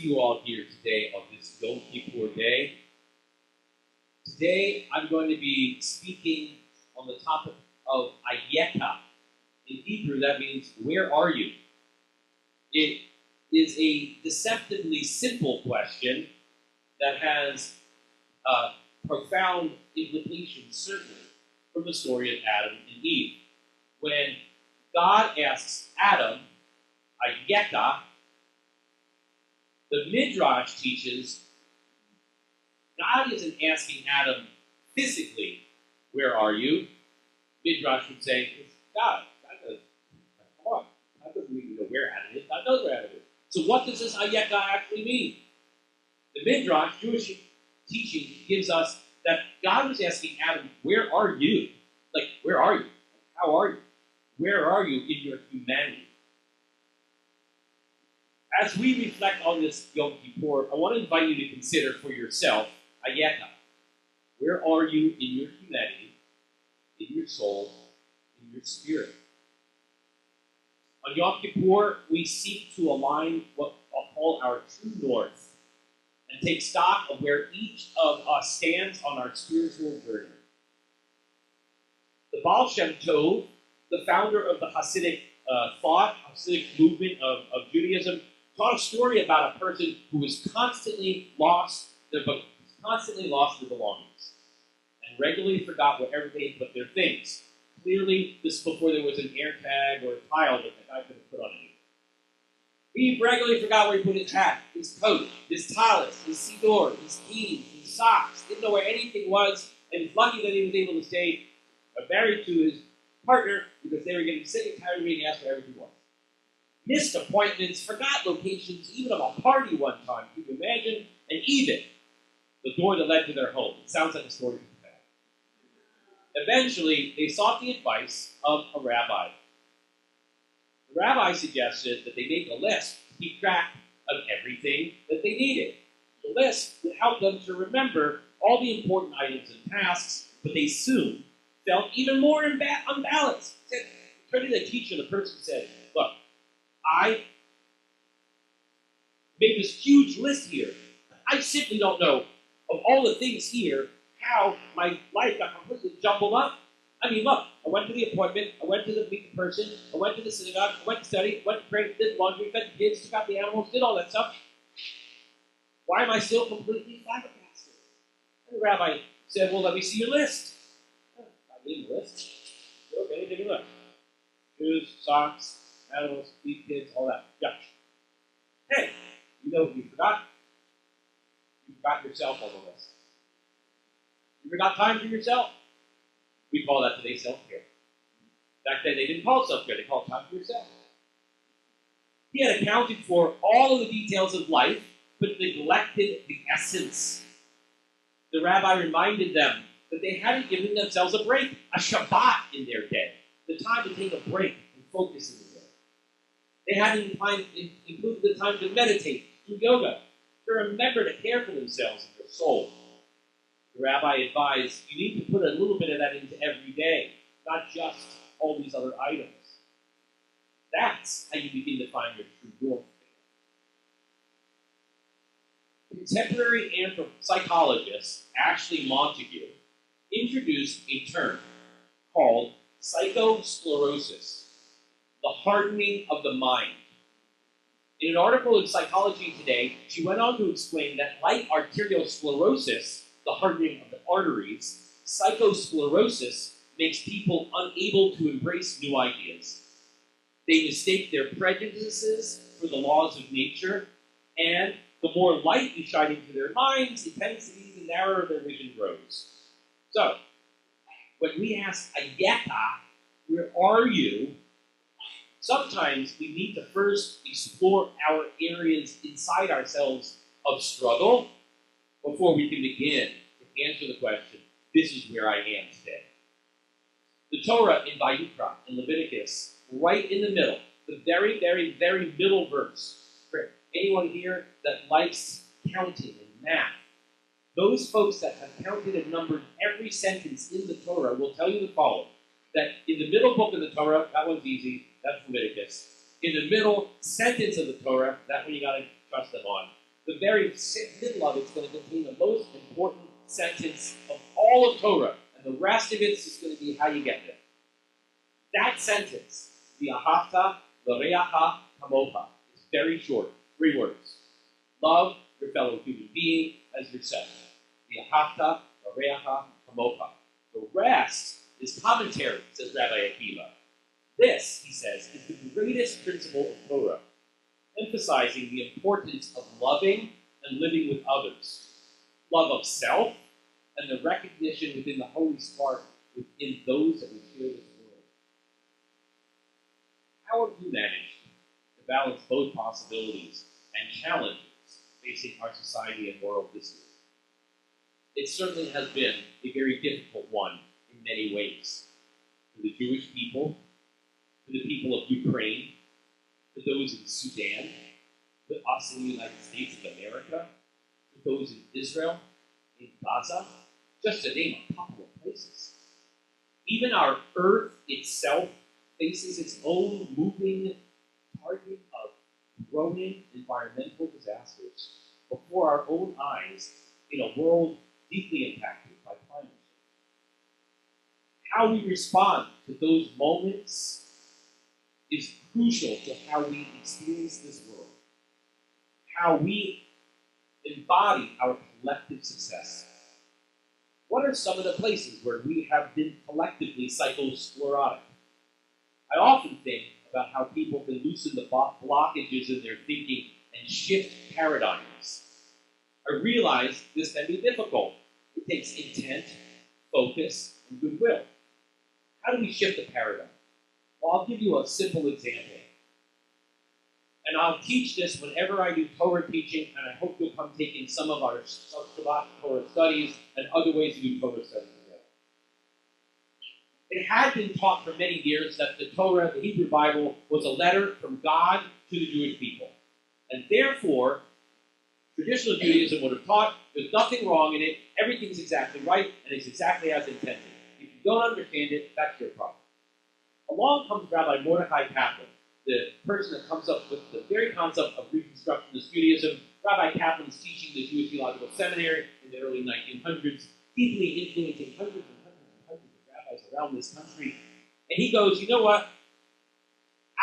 see you all here today on this Yom Kippur day. Today, I'm going to be speaking on the topic of Ayeka. In Hebrew, that means, where are you? It is a deceptively simple question that has profound implications, certainly, from the story of Adam and Eve. When God asks Adam, Ayeka, the Midrash teaches God isn't asking Adam physically, where are you? Midrash would say, it's God. God doesn't even know where Adam is. God knows where Adam is. So what does this Ayeka actually mean? The Midrash, Jewish teaching, gives us that God was asking Adam, where are you? Like, where are you? How are you? Where are you in your humanity? As we reflect on this Yom Kippur, I want to invite you to consider for yourself, Ayeka. Where are you in your humanity, in your soul, in your spirit? On Yom Kippur, we seek to align what I'll call our true north and take stock of where each of us stands on our spiritual journey. The Baal Shem Tov, the founder of the Hasidic Hasidic movement of Judaism, taught a story about a person who was constantly lost their belongings and regularly forgot wherever they put their things. Clearly, this is before there was an air tag or a tile that the guy could have put on anything. He regularly forgot where he put his hat, his coat, his tallis, his siddur, his keys, his socks. Didn't know where anything was, and he's lucky that he was able to stay married to his partner because they were getting sick and tired of being asked where everything was. Missed appointments, forgot locations, even of a party one time, you can imagine, and even the door that led to their home. It sounds like a story from the past. Eventually, they sought the advice of a rabbi. The rabbi suggested that they make a list to keep track of everything that they needed. The list would help them to remember all the important items and tasks, but they soon felt even more unbalanced. Turning to the teacher, the person said, look, I made this huge list here. I simply don't know of all the things here how my life got completely jumbled up. I mean, look, I went to the appointment, I went to meet the person, I went to the synagogue, I went to study, went to pray, did laundry, fed the kids, took out the animals, did all that stuff. Why am I still completely flabbergasted? And the rabbi said, well, let me see your list. I need a list. Okay, take a look. Shoes, socks, animals, feed kids, all that. Yeah. Hey, you know what you forgot? You forgot yourself on the list. You forgot time for yourself. We call that today self-care. Back then they didn't call it self-care, they called it time for yourself. He had accounted for all of the details of life, but neglected the essence. The rabbi reminded them that they hadn't given themselves a break, a Shabbat in their day, the time to take a break and focus in the day. They hadn't included the time to meditate, do yoga, to remember to care for themselves and their soul. The rabbi advised, you need to put a little bit of that into every day, not just all these other items. That's how you begin to find your true north. Contemporary psychologist Ashley Montague introduced a term called psychosclerosis, the hardening of the mind. In an article in Psychology Today, she went on to explain that like arteriosclerosis, the hardening of the arteries, psychosclerosis makes people unable to embrace new ideas. They mistake their prejudices for the laws of nature, and the more light you shine into their minds, it tends to be the narrower their vision grows. So, when we ask Ayeka, where are you? Sometimes we need to first explore our areas inside ourselves of struggle before we can begin to answer the question, this is where I am today. The Torah in Vayikra, in Leviticus, right in the middle, the very, very, very middle verse. For anyone here that likes counting and math, those folks that have counted and numbered every sentence in the Torah will tell you the following, that in the middle book of the Torah, that one's easy, that's Leviticus. In the middle sentence of the Torah, that one you got to trust them on. the very middle of it's going to contain the most important sentence of all of Torah, and the rest of it's just going to be how you get there. That sentence, V'ahavta l'reacha kamocha, is very short, 3 words. Love your fellow human being as yourself. V'ahavta l'reacha kamocha. The rest is commentary, says Rabbi Akiva. This, he says, is the greatest principle of Torah, emphasizing the importance of loving and living with others, love of self, and the recognition within the Holy Spark within those that we share this world. How have you managed to balance both possibilities and challenges facing our society and world this year? It certainly has been a very difficult one in many ways. For the Jewish people, for the people of Ukraine, for those in Sudan, for us in the United States of America, for those in Israel, in Gaza, just to name a couple of places. Even our earth itself faces its own moving target of growing environmental disasters before our own eyes in a world deeply impacted by climate change. How we respond to those moments is crucial to how we experience this world, how we embody our collective success. What are some of the places where we have been collectively psychosclerotic? I often think about how people can loosen the blockages in their thinking and shift paradigms. I realize this can be difficult. It takes intent, focus, and goodwill. How do we shift the paradigm? Well, I'll give you a simple example. And I'll teach this whenever I do Torah teaching, and I hope you'll come take in some of our Shabbat Torah studies and other ways to do Torah studies together. It had been taught for many years that the Torah, the Hebrew Bible, was a letter from God to the Jewish people. And therefore, traditional Judaism would have taught there's nothing wrong in it, everything's exactly right, and it's exactly as intended. If you don't understand it, that's your problem. Along comes Rabbi Mordechai Kaplan, the person that comes up with the very concept of Reconstructionist Judaism. Rabbi Kaplan is teaching the Jewish Theological Seminary in the early 1900s, deeply influencing hundreds and hundreds and hundreds of rabbis around this country. And he goes, you know what?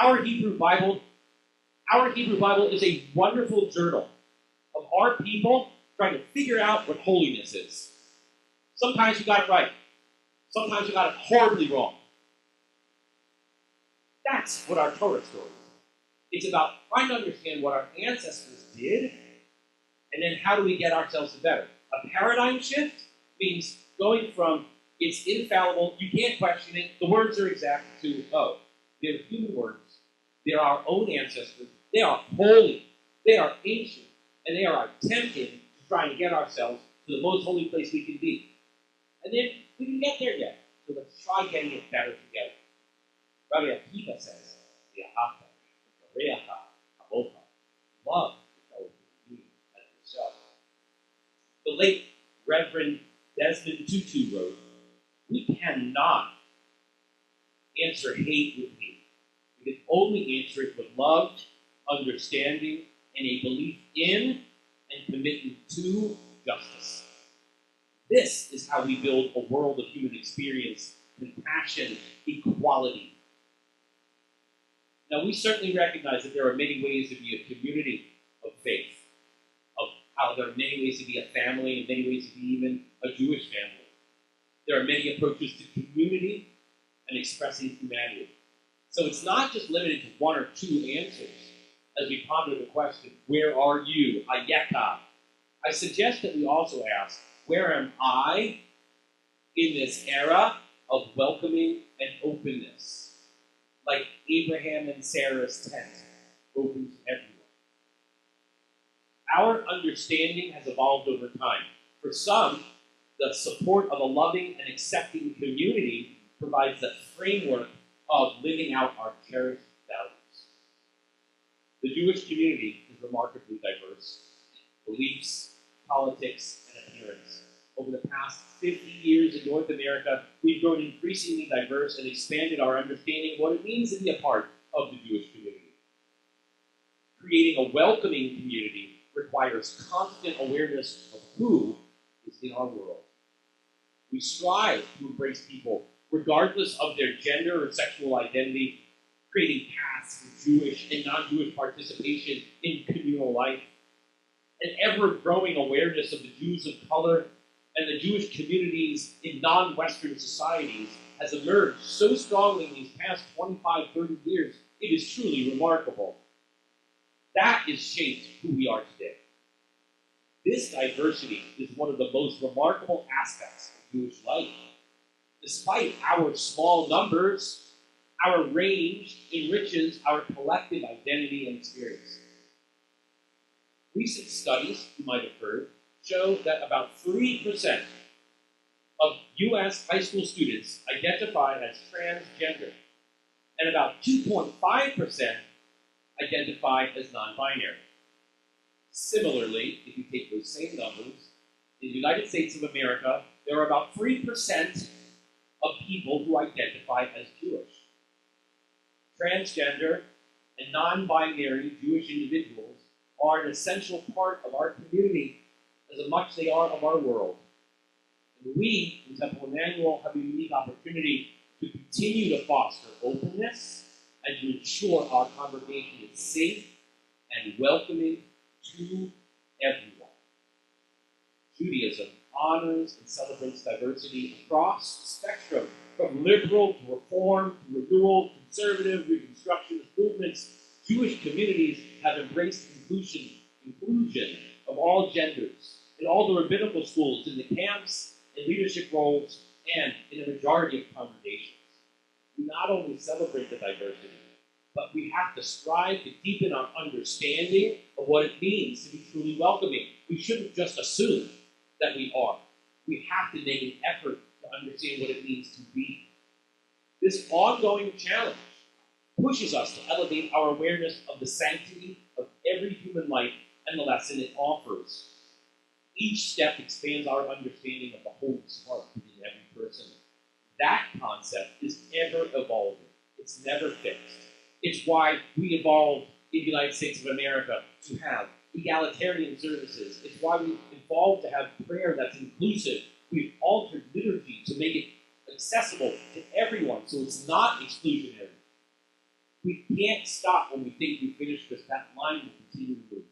Our Hebrew Bible is a wonderful journal of our people trying to figure out what holiness is. Sometimes we got it right. Sometimes we got it horribly wrong. That's what our Torah story is. It's about trying to understand what our ancestors did, and then how do we get ourselves to better. A paradigm shift means going from it's infallible, you can't question it, the words are exact, to, oh, they're human words, they're our own ancestors, they are holy, they are ancient, and they are attempting to try and get ourselves to the most holy place we can be. And then we didn't get there yet, so let's try getting it better together. Rabbi Akiva says, V'ahavta l'reacha kamocha, love your fellow human being as yourself. The late Reverend Desmond Tutu wrote, we cannot answer hate with hate. We can only answer it with love, understanding, and a belief in and commitment to justice. This is how we build a world of human experience, compassion, equality. Now, we certainly recognize that there are many ways to be a community of faith, of how there are many ways to be a family, and many ways to be even a Jewish family. There are many approaches to community and expressing humanity. So it's not just limited to one or two answers as we ponder the question, where are you, Ayeka? I suggest that we also ask, where am I in this era of welcoming and openness? Like Abraham and Sarah's tent, open to everyone. Our understanding has evolved over time. For some, the support of a loving and accepting community provides the framework of living out our cherished values. The Jewish community is remarkably diverse. Beliefs, politics, and appearance. Over the past 50 years in North America, we've grown increasingly diverse and expanded our understanding of what it means to be a part of the Jewish community. Creating a welcoming community requires constant awareness of who is in our world. We strive to embrace people regardless of their gender or sexual identity, creating paths for Jewish and non-Jewish participation in communal life. An ever-growing awareness of the Jews of color and the Jewish communities in non-Western societies has emerged so strongly in these past 25, 30 years, it is truly remarkable. That has shaped who we are today. This diversity is one of the most remarkable aspects of Jewish life. Despite our small numbers, our range enriches our collective identity and experience. Recent studies, you might have heard, show that about 3% of U.S. high school students identify as transgender, and about 2.5% identify as non-binary. Similarly, if you take those same numbers, in the United States of America, there are about 3% of people who identify as Jewish. Transgender and non-binary Jewish individuals are an essential part of our community as much as they are of our world. And we, in Temple Emmanuel, have a unique opportunity to continue to foster openness and to ensure our congregation is safe and welcoming to everyone. Judaism honors and celebrates diversity across the spectrum, from liberal to reform to renewal, conservative, reconstructionist movements. Jewish communities have embraced inclusion of all genders in all the rabbinical schools, in the camps, in leadership roles, and in a majority of congregations. We not only celebrate the diversity, but we have to strive to deepen our understanding of what it means to be truly welcoming. We shouldn't just assume that we are. We have to make an effort to understand what it means to be. This ongoing challenge pushes us to elevate our awareness of the sanctity of every human life and the lesson it offers. Each step expands our understanding of the Holy Spark within every person. That concept is ever evolving. It's never fixed. It's why we evolved in the United States of America to have egalitarian services. It's why we evolved to have prayer that's inclusive. We've altered liturgy to make it accessible to everyone, so it's not exclusionary. We can't stop when we think we've finished this. That line will continue to move.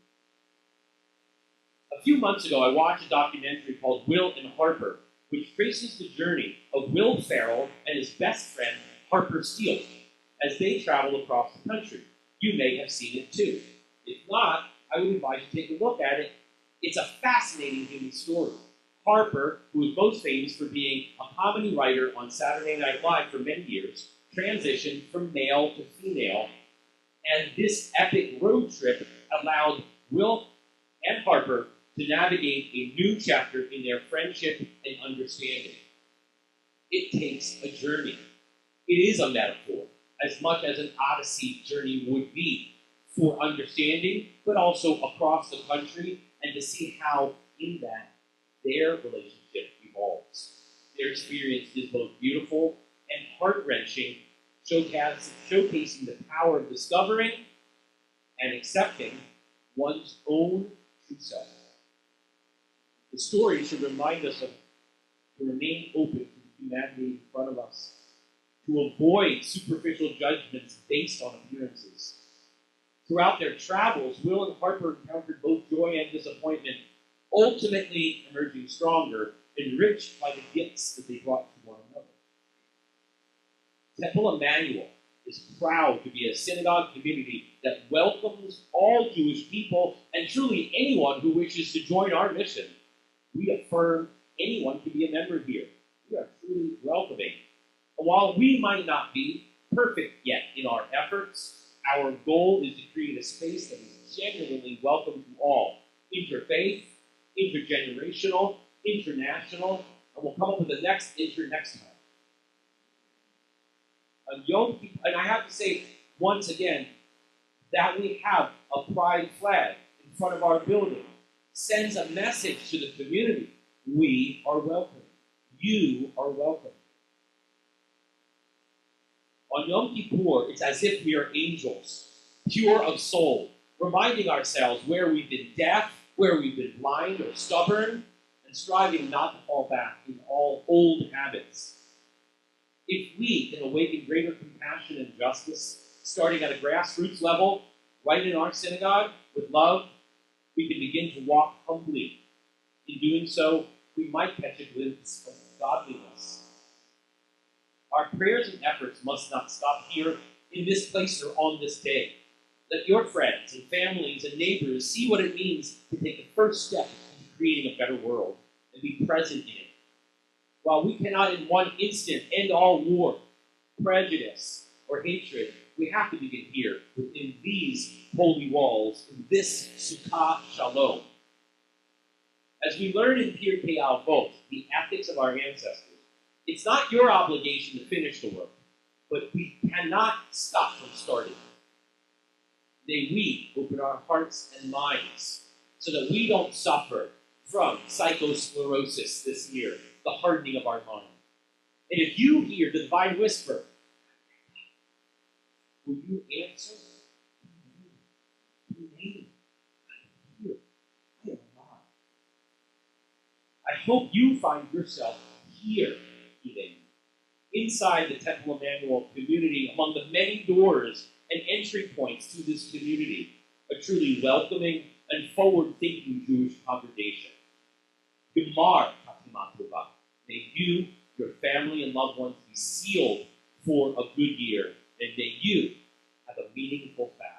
A few months ago, I watched a documentary called Will and Harper, which traces the journey of Will Ferrell and his best friend, Harper Steele, as they travel across the country. You may have seen it too. If not, I would advise you to take a look at it. It's a fascinating human story. Harper, who is most famous for being a comedy writer on Saturday Night Live for many years, transitioned from male to female, and this epic road trip allowed Will and Harper to navigate a new chapter in their friendship and understanding. It takes a journey. It is a metaphor, as much as an Odyssey journey would be, for understanding, but also across the country, and to see how, in that, their relationship evolves. Their experience is both beautiful and heart-wrenching, showcasing the power of discovering and accepting one's own true self. The story should remind us to remain open to the humanity in front of us, to avoid superficial judgments based on appearances. Throughout their travels, Will and Harper encountered both joy and disappointment, ultimately emerging stronger, enriched by the gifts that they brought to one another. Temple Emmanuel is proud to be a synagogue community that welcomes all Jewish people and truly anyone who wishes to join our mission. We affirm anyone can be a member here. We are truly welcoming. And while we might not be perfect yet in our efforts, our goal is to create a space that is genuinely welcome to all, interfaith, intergenerational, international, and we'll come up with the next next time. On Yom Kippur, and I have to say once again that we have a pride flag in front of our building sends a message to the community. We are welcome. You are welcome. On Yom Kippur, it's as if we are angels, pure of soul, reminding ourselves where we've been deaf, where we've been blind or stubborn, and striving not to fall back in all old habits. If we can awaken greater compassion and justice, starting at a grassroots level, right in our synagogue, with love, we can begin to walk humbly. In doing so, we might catch a glimpse of godliness. Our prayers and efforts must not stop here in this place or on this day. Let your friends and families and neighbors see what it means to take the first step into creating a better world and be present in it. While we cannot in one instant end all war, prejudice, or hatred, we have to begin here within these holy walls, in this Sukkah Shalom. As we learn in Pirkei Avot, the ethics of our ancestors, it's not your obligation to finish the work, but we cannot stop from starting. May we open our hearts and minds so that we don't suffer from psychosclerosis this year, the hardening of our mind. And if you hear the divine whisper, will you answer? Hineni, I'm here. I am alive. I hope you find yourself here, Hineni, inside the Temple Emmanuel community, among the many doors and entry points to this community, a truly welcoming and forward-thinking Jewish congregation. Gemar Chatima Tova. May you, your family, and loved ones be sealed for a good year, and may you have a meaningful fast.